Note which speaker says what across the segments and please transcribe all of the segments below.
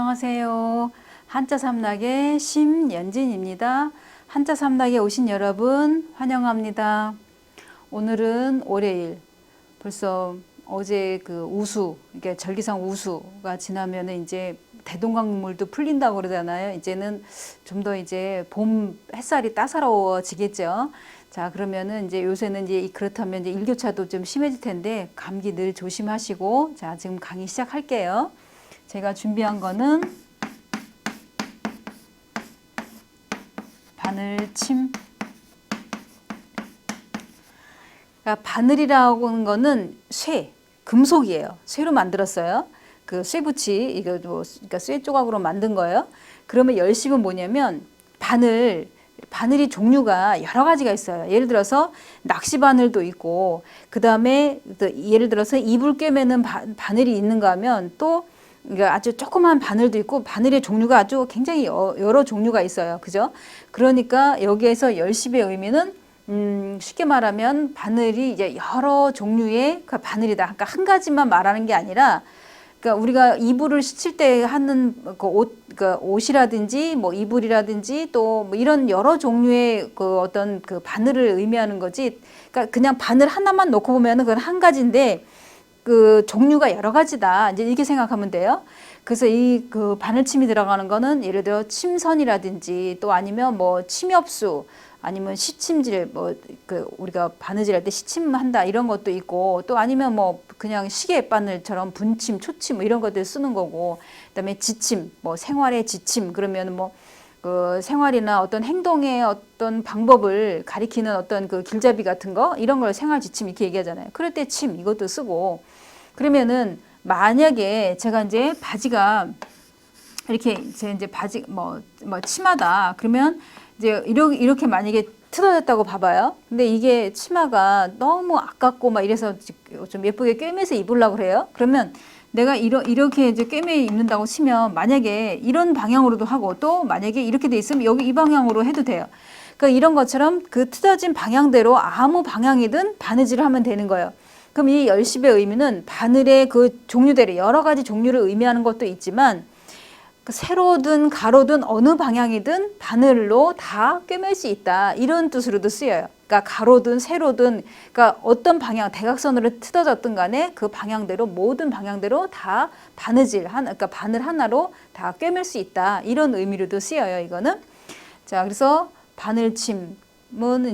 Speaker 1: 안녕하세요. 한자 삼락의 심연진입니다. 한자 삼락에 오신 여러분 환영합니다. 오늘은 월요일. 벌써 어제 그 우수, 이게 절기상 우수가 지나면은 이제 대동강물도 풀린다고 그러잖아요. 이제는 좀 더 이제 봄 햇살이 따사로워지겠죠. 자, 그러면은 이제 요새는 이제 그렇다면 이제 일교차도 좀 심해질 텐데 감기 늘 조심하시고, 자, 지금 강의 시작할게요. 제가 준비한 거는 바늘침. 그러니까 바늘이라고 하는 거는 쇠, 금속이에요. 쇠로 만들었어요. 그 쇠붙이, 이거 그러니까 쇠 조각으로 만든 거예요. 그러면 열심은 뭐냐면 바늘이 종류가 여러 가지가 있어요. 예를 들어서 낚시 바늘도 있고, 그 다음에 예를 들어서 이불 꿰매는 바늘이 있는가 하면 또 그러니까 아주 조그만 바늘도 있고, 바늘의 종류가 아주 굉장히 여러 종류가 있어요. 그죠? 그러니까 여기에서 열십의 의미는 쉽게 말하면 바늘이 이제 여러 종류의 그 바늘이다. 그러니까 한 가지만 말하는 게 아니라, 그러니까 우리가 이불을 씻을 때 하는 그 옷이라든지 뭐 이불이라든지 또 뭐 이런 여러 종류의 그 어떤 그 바늘을 의미하는 거지. 그러니까 그냥 바늘 하나만 놓고 보면은 그건 한 가지인데 그 종류가 여러 가지다. 이제 이렇게 생각하면 돼요. 그래서 이 그 바늘침이 들어가는 거는 예를 들어 침선이라든지 또 아니면 뭐 침엽수 아니면 시침질 뭐 그 우리가 바느질할 때 시침한다 이런 것도 있고, 또 아니면 뭐 그냥 시계 바늘처럼 분침, 초침 뭐 이런 것들 쓰는 거고, 그다음에 지침 뭐 생활의 지침 그러면 뭐 그 생활이나 어떤 행동의 어떤 방법을 가리키는 어떤 그 길잡이 같은 거 이런 걸 생활 지침 이렇게 얘기하잖아요. 그럴 때 침 이것도 쓰고. 그러면은 만약에 제가 이제 바지가 이렇게 제 이제 바지 뭐 치마다 그러면 이제 이렇게 만약에 틀어졌다고 봐봐요. 근데 이게 치마가 너무 아깝고 막 이래서 좀 예쁘게 꿰매서 입으려고 그래요. 그러면 내가 이렇게 이제 꿰매 입는다고 치면 만약에 이런 방향으로도 하고 또 만약에 이렇게 돼 있으면 여기 이 방향으로 해도 돼요. 그러니까 이런 것처럼 그 틀어진 방향대로 아무 방향이든 바느질을 하면 되는 거예요. 그럼 이 열십의 의미는 바늘의 그 종류대로 여러 가지 종류를 의미하는 것도 있지만, 세로든 가로든 어느 방향이든 바늘로 다 꿰맬 수 있다 이런 뜻으로도 쓰여요. 그러니까 가로든 세로든 그러니까 어떤 방향 대각선으로 틀어졌든 간에 그 방향대로 모든 방향대로 다 그러니까 바늘 하나로 다 꿰맬 수 있다 이런 의미로도 쓰여요. 이거는 자, 그래서 바늘침은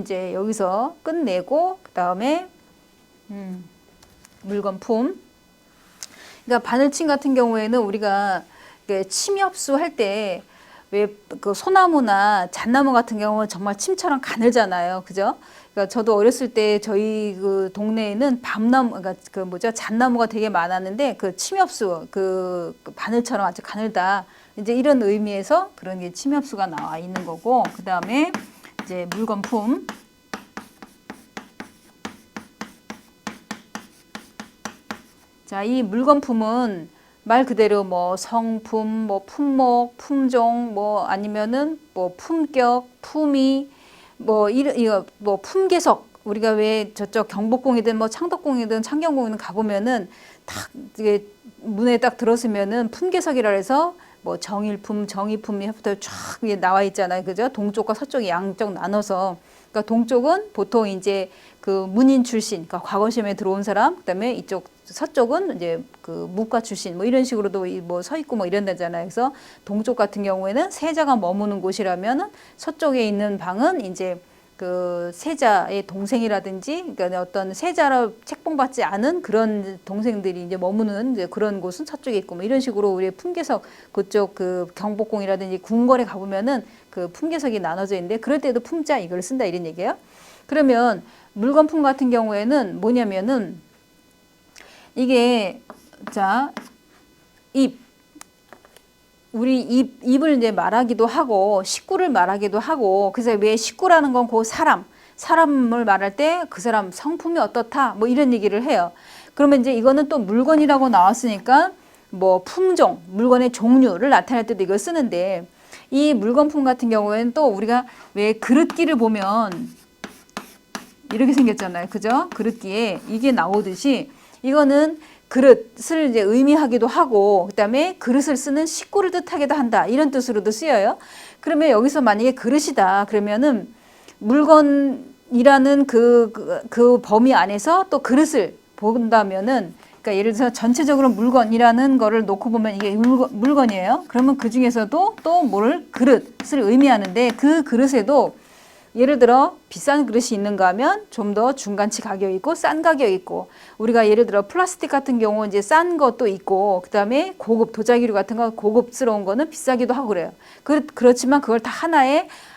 Speaker 1: 이제 여기서 끝내고 그 다음에 물건품. 그러니까 바늘침 같은 경우에는 우리가 침엽수 할 때 왜 그 소나무나 잣나무 같은 경우는 정말 침처럼 가늘잖아요. 그죠? 그러니까 저도 어렸을 때 저희 그 동네에는 그러니까 잣나무가 되게 많았는데 그 침엽수 그 바늘처럼 아주 가늘다. 이제 이런 의미에서 그런 게 침엽수가 나와 있는 거고, 그 다음에 이제 물건품. 자, 이 물건품은 말 그대로 뭐 성품, 뭐 품목, 품종, 뭐 아니면은 뭐 품격, 품위, 뭐 이거 뭐 품계석. 우리가 왜 저쪽 경복궁이든 뭐 창덕궁이든 창경궁이든 가보면은 딱 이게 문에 딱 들어서면은 품계석이라 해서 뭐 정일품, 정의품부터 쫙 나와 있잖아요. 그죠? 동쪽과 서쪽이 양쪽 나눠서. 그러니까 동쪽은 보통 이제 그 문인 출신, 그러니까 과거 시험에 들어온 사람, 그다음에 이쪽 서쪽은 이제 그 문과 출신, 뭐 이런 식으로도 뭐 서 있고 뭐 이런 데잖아요. 그래서 동쪽 같은 경우에는 세자가 머무는 곳이라면은 서쪽에 있는 방은 이제 그 세자의 동생이라든지, 그러니까 어떤 세자로 책봉받지 않은 그런 동생들이 이제 머무는 이제 그런 곳은 서쪽에 있고, 뭐 이런 식으로 우리 품계석 그쪽 그 경복궁이라든지 궁궐에 가보면은 그 품계석이 나눠져 있는데, 그럴 때도 품자 이걸 쓴다 이런 얘기예요. 그러면 물건품 같은 경우에는 뭐냐면은 이게 자 우리 입을 이제 말하기도 하고 식구를 말하기도 하고, 그래서 왜 식구라는 건 그 사람을 말할 때 그 사람 성품이 어떻다 뭐 이런 얘기를 해요. 그러면 이제 이거는 또 물건이라고 나왔으니까 뭐 품종, 물건의 종류를 나타낼 때도 이걸 쓰는데, 이 물건품 같은 경우에는 또 우리가 왜 그릇기를 보면 이렇게 생겼잖아요. 그죠? 그릇기에 이게 나오듯이 이거는 그릇을 이제 의미하기도 하고, 그다음에 그릇을 쓰는 식구를 뜻하기도 한다. 이런 뜻으로도 쓰여요. 그러면 여기서 만약에 그릇이다. 그러면은 물건이라는 그 범위 안에서 또 그릇을 본다면은, 그러니까 예를 들어서 전체적으로 물건이라는 거를 놓고 보면 이게 물건이에요. 그러면 그 중에서도 또 뭘 그릇을 의미하는데, 그 그릇에도 예를 들어 비싼 그릇이 있는가 하면 좀 더 중간치 가격이 있고 싼 가격이 있고, 우리가 예를 들어 플라스틱 같은 경우 이제 싼 것도 있고, 그다음에 고급 도자기류 같은 거 고급스러운 거는 비싸기도 하고 그래요. 그렇지만 그걸 다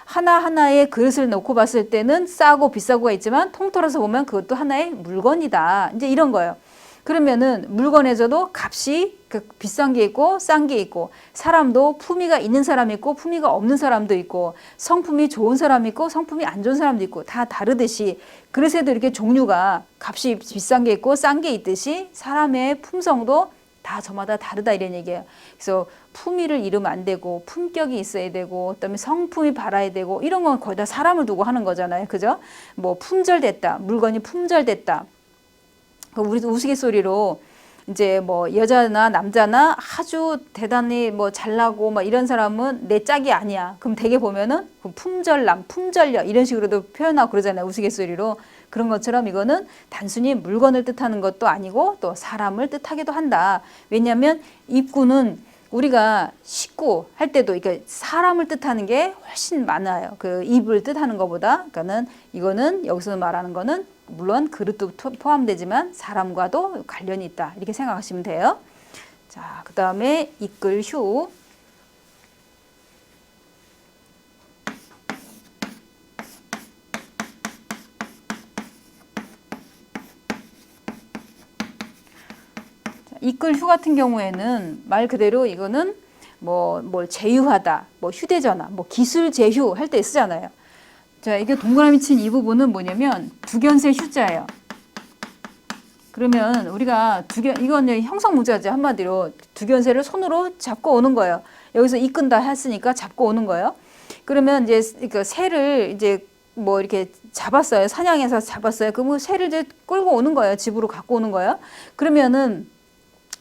Speaker 1: 하나하나의 그릇을 놓고 봤을 때는 싸고 비싸고가 있지만 통틀어서 보면 그것도 하나의 물건이다. 이제 이런 거예요. 그러면은 물건에서도 값이 비싼 게 있고 싼 게 있고, 사람도 품위가 있는 사람이 있고 품위가 없는 사람도 있고, 성품이 좋은 사람이 있고 성품이 안 좋은 사람도 있고, 다 다르듯이 그릇에도 이렇게 종류가 값이 비싼 게 있고 싼 게 있듯이 사람의 품성도 다 저마다 다르다 이런 얘기예요. 그래서 품위를 잃으면 안 되고 품격이 있어야 되고, 그다음에 성품이 바라야 되고, 이런 건 거의 다 사람을 두고 하는 거잖아요. 그죠? 뭐 품절됐다, 물건이 품절됐다. 우리도 우스갯소리로 이제 뭐 여자나 남자나 아주 대단히 뭐 잘나고 막 이런 사람은 내 짝이 아니야. 그럼 되게 보면은 품절남, 품절녀 이런 식으로도 표현하고 그러잖아요. 우스갯소리로. 그런 것처럼 이거는 단순히 물건을 뜻하는 것도 아니고 또 사람을 뜻하기도 한다. 왜냐하면 입구는 우리가 식구 할 때도 그러니까 사람을 뜻하는 게 훨씬 많아요. 그 입을 뜻하는 것보다. 그러니까는 이거는 여기서 말하는 거는 물론 그릇도 포함되지만 사람과도 관련이 있다. 이렇게 생각하시면 돼요. 자, 그 다음에 이끌 휴. 이끌 휴 같은 경우에는 말 그대로 이거는 뭘 제휴하다, 뭐 휴대전화, 뭐 기술 제휴 할 때 쓰잖아요. 자, 이게 동그라미 친 이 부분은 뭐냐면 두견세 휴자예요. 그러면 우리가 이건 형성문자죠. 한마디로 두견세를 손으로 잡고 오는 거예요. 여기서 이끈다 했으니까 잡고 오는 거예요. 그러면 이제 그 새를 이제 뭐 이렇게 잡았어요. 사냥해서 잡았어요. 그러면 새를 이제 끌고 오는 거예요. 집으로 갖고 오는 거예요. 그러면은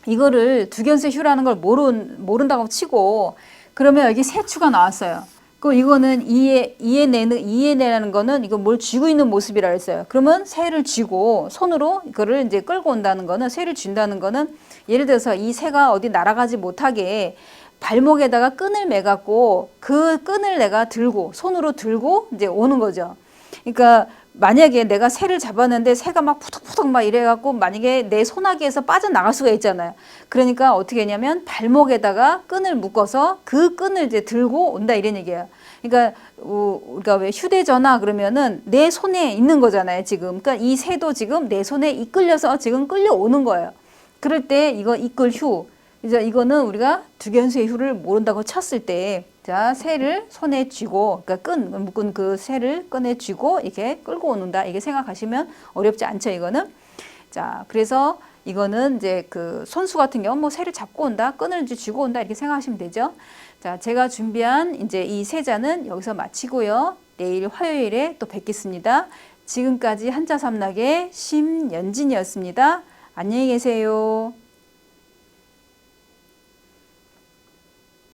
Speaker 1: 이거를 두견세 휴라는 걸 모른다고 치고, 그러면 여기 세추가 나왔어요. 그럼 이거는 이해내라는 거는 이거 뭘 쥐고 있는 모습이라 했어요. 그러면 새를 쥐고 손으로 이거를 이제 끌고 온다는 거는, 새를 쥔다는 거는 예를 들어서 이 새가 어디 날아가지 못하게 발목에다가 끈을 매갖고 그 끈을 내가 들고 손으로 들고 이제 오는 거죠. 그러니까 만약에 내가 새를 잡았는데 새가 막 푸덕푸덕 막 이래갖고 만약에 내 소나기에서 빠져나갈 수가 있잖아요. 그러니까 어떻게 했냐면 발목에다가 끈을 묶어서 그 끈을 이제 들고 온다 이런 얘기예요. 그러니까 우리가 왜 휴대전화 그러면은 내 손에 있는 거잖아요, 지금. 그러니까 이 새도 지금 내 손에 이끌려서 지금 끌려오는 거예요. 그럴 때 이거 이끌 휴. 이제 이거는 우리가 두견세 휴를 모른다고 쳤을 때, 자, 새를 손에 쥐고, 그러니까 묶은 그 새를 끈에 쥐고 이렇게 끌고 오는다. 이게 생각하시면 어렵지 않죠, 이거는. 자, 그래서 이거는 이제 그 손수 같은 경우 뭐 새를 잡고 온다, 끈을 쥐고 온다 이렇게 생각하시면 되죠. 자, 제가 준비한 이제 이 세자는 여기서 마치고요. 내일 화요일에 또 뵙겠습니다. 지금까지 한자삼락의 심연진이었습니다. 안녕히 계세요.